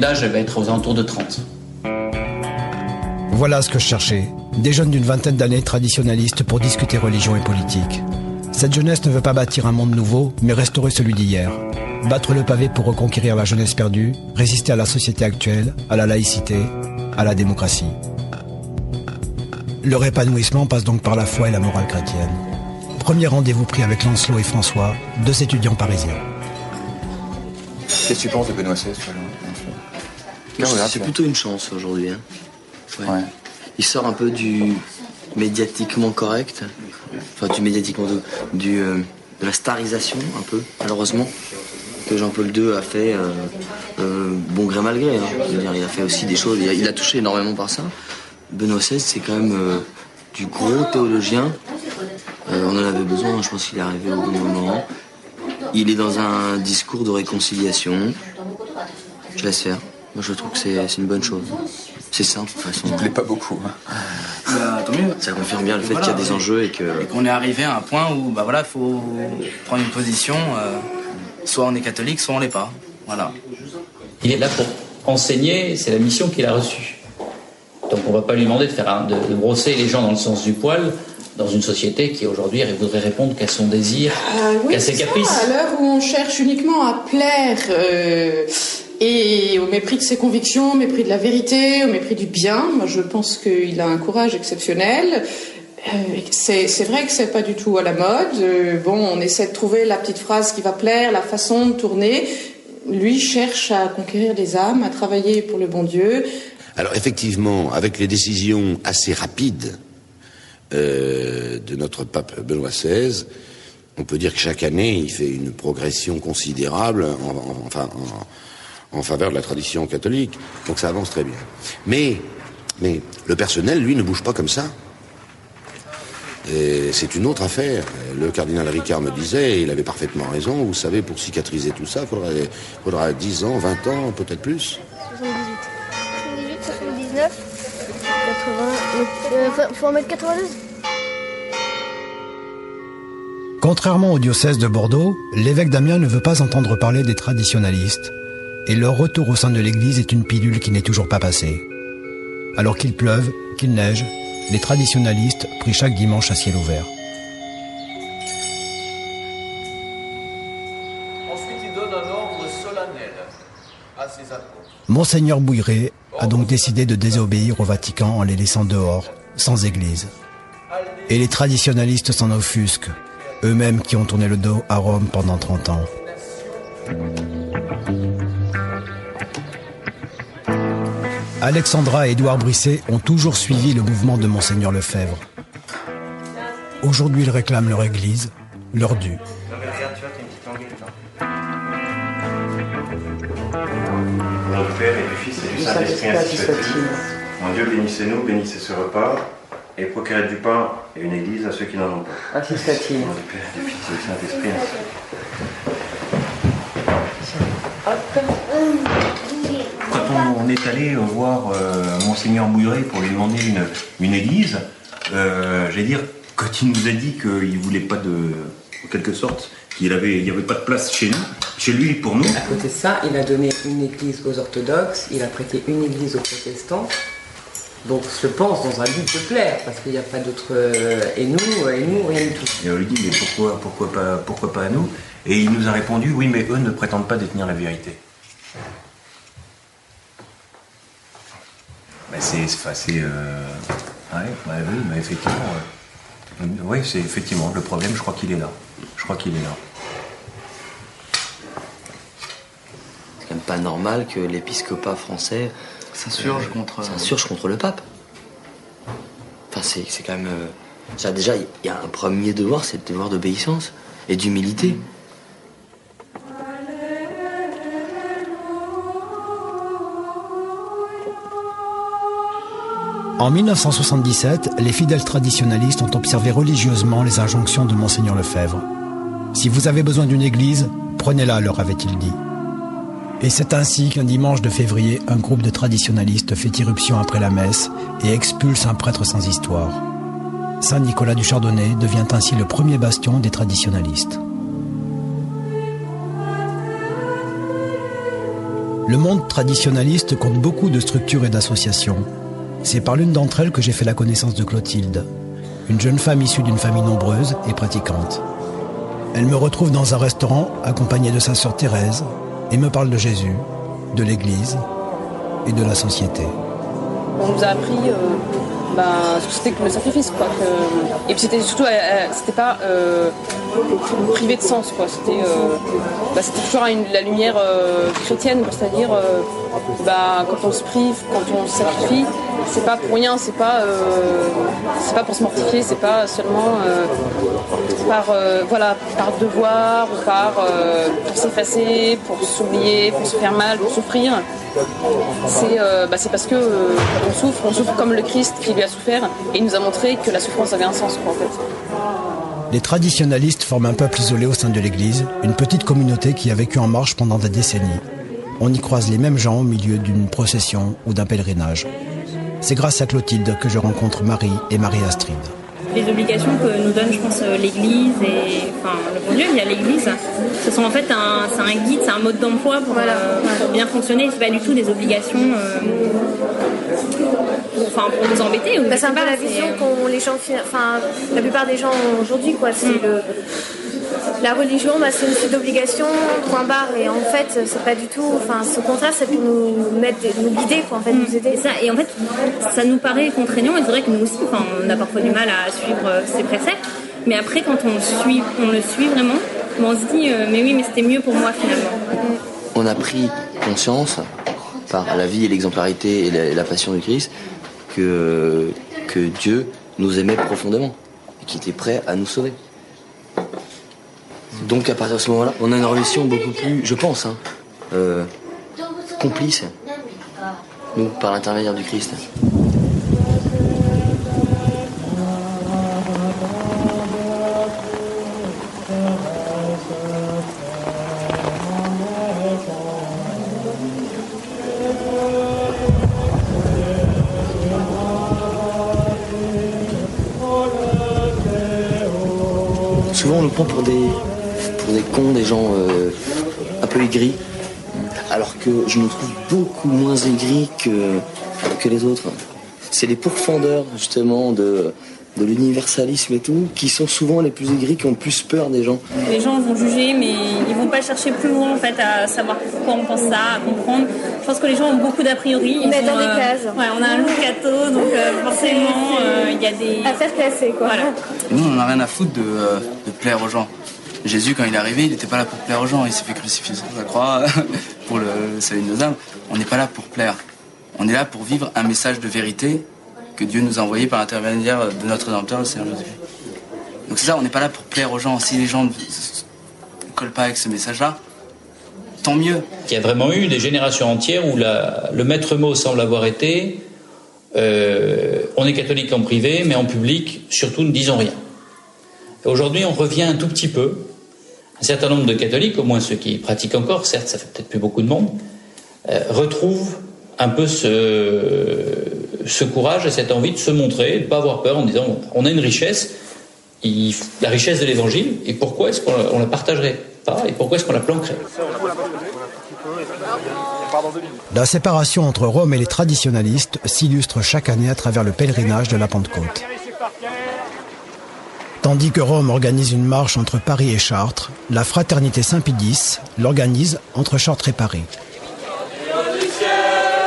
L'âge va être aux alentours de 30. Voilà ce que je cherchais. Des jeunes d'une vingtaine d'années traditionnalistes pour discuter religion et politique. Cette jeunesse ne veut pas bâtir un monde nouveau, mais restaurer celui d'hier. Battre le pavé pour reconquérir la jeunesse perdue, résister à la société actuelle, à la laïcité, à la démocratie. Leur épanouissement passe donc par la foi et la morale chrétienne. Premier rendez-vous pris avec Lancelot et François, deux étudiants parisiens. Qu'est-ce que tu penses de Benoît XVI, C'est plutôt une chance aujourd'hui. Hein. Ouais. Il sort un peu du médiatiquement correct, enfin du médiatiquement de la starisation un peu, malheureusement, que Jean-Paul II a fait bon gré mal gré. Hein. Je veux dire, il a fait aussi des choses, il a touché énormément par ça. Benoît XVI, c'est quand même du gros théologien. On en avait besoin, je pense qu'il est arrivé au bon moment. Il est dans un discours de réconciliation. Je laisse faire. Moi, je trouve que c'est une bonne chose. C'est simple, de toute façon. Il ne plaît pas beaucoup. Hein. Tant mieux. Ça confirme bien le fait qu'il y a des enjeux et qu'on est arrivé à un point où, faut prendre une position. Soit on est catholique, soit on l'est pas. Voilà. Il est là pour enseigner, c'est la mission qu'il a reçue. Donc on va pas lui demander de brosser les gens dans le sens du poil dans une société qui aujourd'hui voudrait répondre qu'à son désir, qu'à ses caprices. À l'heure où on cherche uniquement à plaire et au mépris de ses convictions, au mépris de la vérité, au mépris du bien, moi je pense qu'il a un courage exceptionnel. C'est vrai que c'est pas du tout à la mode. On essaie de trouver la petite phrase qui va plaire, la façon de tourner. Lui cherche à conquérir des âmes, à travailler pour le bon Dieu. Alors effectivement, avec les décisions assez rapides de notre pape Benoît XVI, on peut dire que chaque année, il fait une progression considérable en faveur de la tradition catholique. Donc ça avance très bien. Mais le personnel, lui, ne bouge pas comme ça. Et c'est une autre affaire. Le cardinal Ricard me disait, et il avait parfaitement raison, vous savez, pour cicatriser tout ça, il faudra 10 ans, 20 ans, peut-être plus. 78, 79, 80... faut en mettre 82. Contrairement au diocèse de Bordeaux, l'évêque d'Amiens ne veut pas entendre parler des traditionalistes. Et leur retour au sein de l'église est une pilule qui n'est toujours pas passée. Alors qu'il pleuve, qu'il neige, les traditionalistes prient chaque dimanche à ciel ouvert. Ensuite, il donne un ordre solennel à ses apôtres. Monseigneur Bouilleret a donc décidé de désobéir au Vatican en les laissant dehors, sans église. Et les traditionalistes s'en offusquent, eux-mêmes qui ont tourné le dos à Rome pendant 30 ans. Alexandra et Édouard Brisset ont toujours suivi le mouvement de Monseigneur Lefebvre. Aujourd'hui, ils réclament leur église, leur dû. Nom du Père et du Fils et du Saint-Esprit, ainsi soit-il. Mon Dieu, bénissez-nous, bénissez ce repas, et procurez du pain et une église à ceux qui n'en ont pas. Ainsi soit-il. Nom du Père et du Fils et du Saint-Esprit, ainsi soit-il. Quand on est allé voir Monseigneur Bouilleret pour lui demander une église, j'allais dire, quand il nous a dit qu'il ne voulait pas en quelque sorte, il n'y avait pas de place chez lui pour nous. À côté de ça, il a donné une église aux orthodoxes, il a prêté une église aux protestants. Donc je pense dans un but de plaire, parce qu'il n'y a pas d'autre... et nous, rien du tout. Et on lui dit, mais pourquoi pas à nous? Et il nous a répondu, oui, mais eux ne prétendent pas détenir la vérité. Oui, mais effectivement... oui, c'est effectivement le problème, je crois qu'il est là. C'est quand même pas normal que l'épiscopat français s'insurge contre le pape. Enfin, c'est quand même... déjà, il y a un premier devoir, c'est le devoir d'obéissance et d'humilité. En 1977, les fidèles traditionalistes ont observé religieusement les injonctions de Monseigneur Lefebvre. Si vous avez besoin d'une église, prenez-la, leur avait-il dit. Et c'est ainsi qu'un dimanche de février, un groupe de traditionalistes fait irruption après la messe et expulse un prêtre sans histoire. Saint-Nicolas du Chardonnay devient ainsi le premier bastion des traditionalistes. Le monde traditionnaliste compte beaucoup de structures et d'associations. C'est par l'une d'entre elles que j'ai fait la connaissance de Clotilde, une jeune femme issue d'une famille nombreuse et pratiquante. Elle me retrouve dans un restaurant accompagnée de sa sœur Thérèse et me parle de Jésus, de l'Église et de la société. On nous a appris ce que c'était que le sacrifice, quoi. Et puis c'était surtout, c'était pas privé de sens, quoi. C'était toujours la lumière chrétienne, c'est-à-dire quand on se prive, quand on se sacrifie, c'est pas pour rien, c'est pas pour se mortifier, c'est pas seulement par devoir ou pour s'effacer, pour s'oublier, pour se faire mal, pour souffrir. C'est parce que on souffre comme le Christ qui lui a souffert, et il nous a montré que la souffrance avait un sens, quoi, en fait. Les traditionalistes forment un peuple isolé au sein de l'Église, une petite communauté qui a vécu en marche pendant des décennies. On y croise les mêmes gens au milieu d'une procession ou d'un pèlerinage. C'est grâce à Clotilde que je rencontre Marie et Marie-Astrid. Les obligations que nous donne, je pense, l'Église et le bon Dieu via l'Église, ce sont en fait c'est un guide, c'est un mode d'emploi pour bien fonctionner. C'est pas du tout des obligations pour nous embêter. C'est un peu la vision qu'ont les gens, la plupart des gens aujourd'hui, quoi. C'est la religion, c'est une suite d'obligations, point barre, et en fait, c'est pas du tout. Au contraire, c'est pour nous guider, quoi, en fait, nous aider. Ça, et en fait, ça nous paraît contraignant, et c'est vrai que nous aussi, on a parfois du mal à suivre ces préceptes, mais après, quand on le suit vraiment, on se dit, mais c'était mieux pour moi finalement. On a pris conscience, par la vie et l'exemplarité et la passion du Christ, que Dieu nous aimait profondément et qu'il était prêt à nous sauver. Donc à partir de ce moment-là, on a une relation beaucoup plus, je pense, complice, nous, par l'intermédiaire du Christ. Souvent on nous prend pour des cons, des gens un peu aigris, alors que je me trouve beaucoup moins aigri que les autres. C'est les pourfendeurs justement de l'universalisme et tout, qui sont souvent les plus aigris, qui ont plus peur des gens. Les gens vont juger, mais ils vont pas chercher plus loin en fait à savoir pourquoi on pense ça, à comprendre. Je pense que les gens ont beaucoup d'a priori. Ils mettent dans des cases. Ouais, on a un lourd gâteau, donc forcément il y a des affaires classées, quoi. Voilà. Nous, on n'a rien à foutre de plaire aux gens. Jésus, quand il est arrivé, il n'était pas là pour plaire aux gens. Il s'est fait crucifier sur la croix pour le salut de nos âmes. On n'est pas là pour plaire. On est là pour vivre un message de vérité que Dieu nous a envoyé par l'intermédiaire de notre Rédempteur, le Seigneur Jésus. Donc c'est ça, on n'est pas là pour plaire aux gens. Si les gens ne collent pas avec ce message-là, tant mieux. Il y a vraiment eu des générations entières où le maître mot semble avoir été on est catholique en privé, mais en public, surtout ne disons rien. Aujourd'hui, on revient un tout petit peu. Un certain nombre de catholiques, au moins ceux qui pratiquent encore, certes, ça fait peut-être plus beaucoup de monde, retrouvent un peu ce courage et cette envie de se montrer, de ne pas avoir peur en disant on a une richesse, la richesse de l'Évangile, et pourquoi est-ce qu'on la partagerait pas et pourquoi est-ce qu'on la planquerait? La séparation entre Rome et les traditionalistes s'illustre chaque année à travers le pèlerinage de la Pentecôte. Tandis que Rome organise une marche entre Paris et Chartres, la Fraternité Saint-Pie X l'organise entre Chartres et Paris.